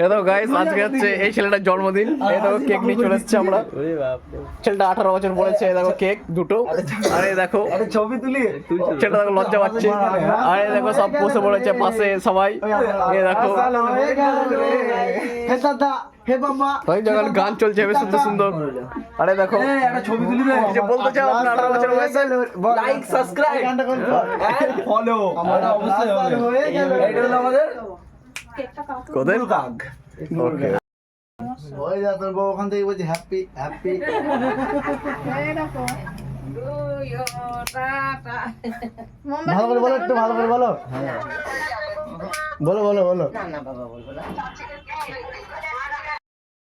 এই দেখো গাইস, আজকে হচ্ছে এই ছেলেটার জন্মদিন। এই দেখো কেক নিয়ে চলে এসেছে আমরা। ছেলেটা 18 বছর বলেছে। এই দেখো কেক দুটো। আর এই দেখো ছবি তুলি, ছেলেটা দেখো লজ্জা পাচ্ছে। আর এই দেখো সব বসে পড়েছে পাশে সবাই। এই দেখো ওই যখন গান চলছে বেশ সুন্দর সুন্দর। আরে দেখো ছবি তুলি, যে বলতে চাও আপনার 18 বছর বয়সে লাইক সাবস্ক্রাইব ফলো আমরা অবশ্যই হবে। এটা হলো আমাদের কোদের কাক। ওকে ওই যা তোর বউ ওখান থেকে বলছে হ্যাপি হ্যাপি। ভালো করে বলো, একটু ভালো করে বলো। বলো বলো বলো।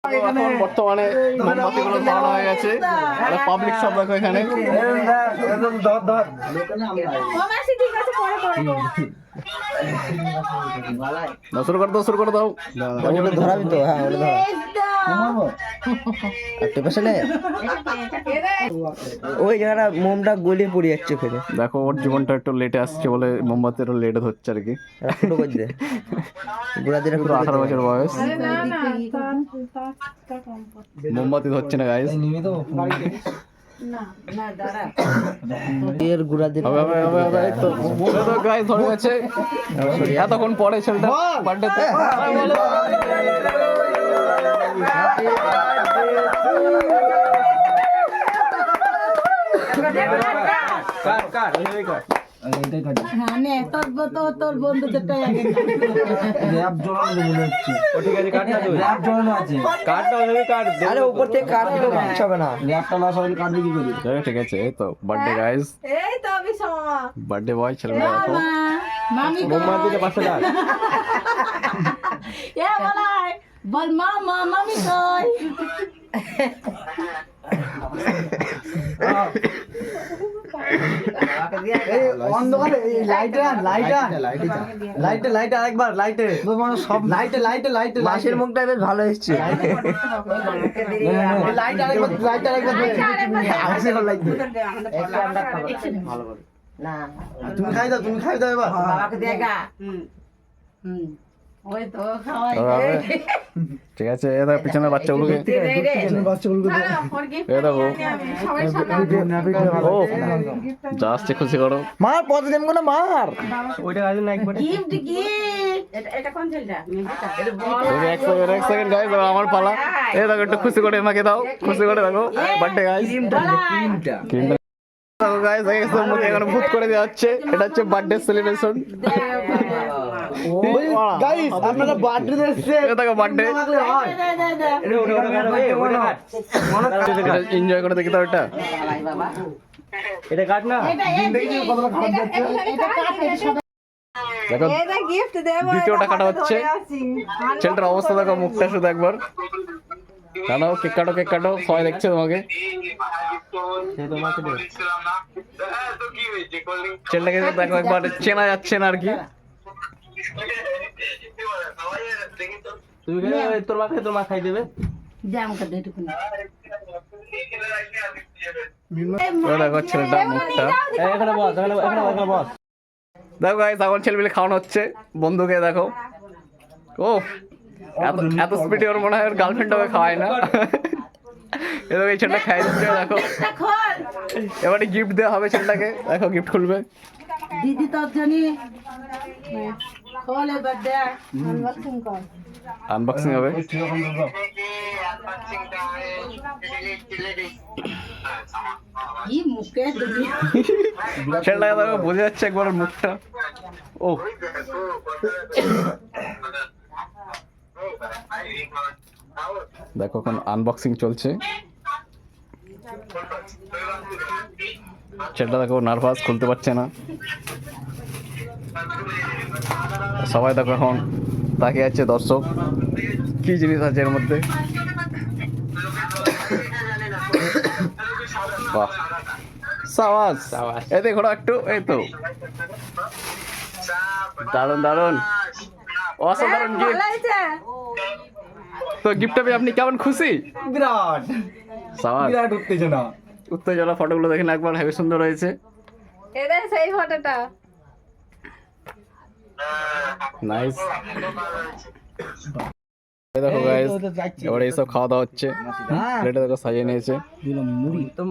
এখন বর্তমানে মোমবাতিগুলো ধরানো হয়ে গেছে। পাবলিক সব দেখো এখানে। শুরু করে দাও, শুরু করে দাও। ধরাবি তো? হ্যাঁ ওটা ধরা। ওই জায়গাটা মোমটা গলিয়ে পড়ে যাচ্ছে ফেলে। দেখো ওর জীবনটা একটু লেটে আসছে বলে মোমবাতিটা লেটে ধরছে আর কি। ফুটো করে দে গুড়া দিয়ে। পুরো 18 বছর বয়স, মোমবাতি ধরছে না গাইস। ধরে গেছে এতক্ষণ পরে ছেলেটা বার্থডেতে। তোর বন্ধুদেরটাই আগে র্যাপ জড়ানো মনে হচ্ছে। ও ঠিক আছে, কাট না তুই। র্যাপ জড়ানো আছে, কাটটা হবে, কাট দে। আরে উপর থেকে কাট দিলে কিচ্ছু হবে না। র্যাপটা না সবাই কাট দিবি করি। ঠিক আছে। এই তো বার্থডে গাইস, এই তো আমি সমা বার্থডে বয় ছেলেটা দেখো। মামি মোমবাতিটা পাশে রাখ। এ বলাই বল মামা মামি কই। অন্ধকারে লাইট আরেকবার লাইটে সব লাইটে মাসের মুখটা বেশ ভালো এসছে। লাইট আরেকবার না তুমি খাই দাও এবার বাবাকে দেখা। ওই তো খাওয়াই ঠিক আছে। এ দেখো পিছনের বাচ্চাগুলোকে, এ দেখো ও যা আসছে খুশি করো। মার পথে দেব না, মার ওইটা আজ না একবার গিফট এটা কোন ছেলেটা? এক সেকেন্ড গাইস, আমার পালা। এ দেখো একটু খুশি করে আমাকে দাও, খুশি করে দেখো বার্থডে গাইস। দেখো গাইস একদম মুখে এখন ভূত করে দেওয়া হচ্ছে। এটা হচ্ছে বার্থডে সেলিব্রেশন। গাইস আপনারা বার্থডে দেখছে, এটা দেখো বার্থডে এনজয় করে দেখি তো। এটা কাট না, দেখো দ্বিতীয়টা কাটা হচ্ছে। ছেলেটার অবস্থা দেখো, মুখটা শুধু একবার কাটো। কেক কাটো, সবাই দেখছে তোমাকে। ছেলেটাকে দেখো একবার চেনা যাচ্ছে না আর কি। তোর মা খাই দেবে। দেখো ছেলেটা মুখটা। দেখো গাইস এখন ছেলেপিলে খাওয়ানো হচ্ছে বন্ধুকে। দেখো ও এত স্পিডে ওর মনে হয় ওর গার্লফ্রেন্ড ওকে খাওয়ায় না। এরকম এই ছেলেটা খাই দিচ্ছে। দেখো এবারে গিফট দেওয়া হবে ছেলেটাকে। দেখো গিফট খুলবে দিদি তোর জন্য খোলে বার্থডে আনবক্সিং কর। আনবক্সিং হবে। কি মুখে দিদি ছেলেটাকে দেখো বোঝা যাচ্ছে একবার ওর মুখটা। ও দেখো এখন আনবক্সিং চলছে। ছেলেটা দেখো নার্ভাস, খুলতে পারছে না। সবাই দেখো এখন তাকিয়ে আছে দর্শক, কি জিনিস আছে এর মধ্যে। বাহ সাবাস, এই দেখো একটু, এই তো দারুন অসাধারণ গিফট। তো গিফটটা পেয়ে আপনি কেমন খুশি? বিরাট সাবাস, বিরাট উত্তেজনা। ফটোগুলো দেখেন একবার, হেবি সুন্দর হয়েছে। এটা সেই ফটোটা নাইস। এই দেখো গাইস, এবারে এইসব খাওয়া দাওয়া হচ্ছে, প্লেটে দেখো সাজিয়ে নিয়েছে। মুড়ি তো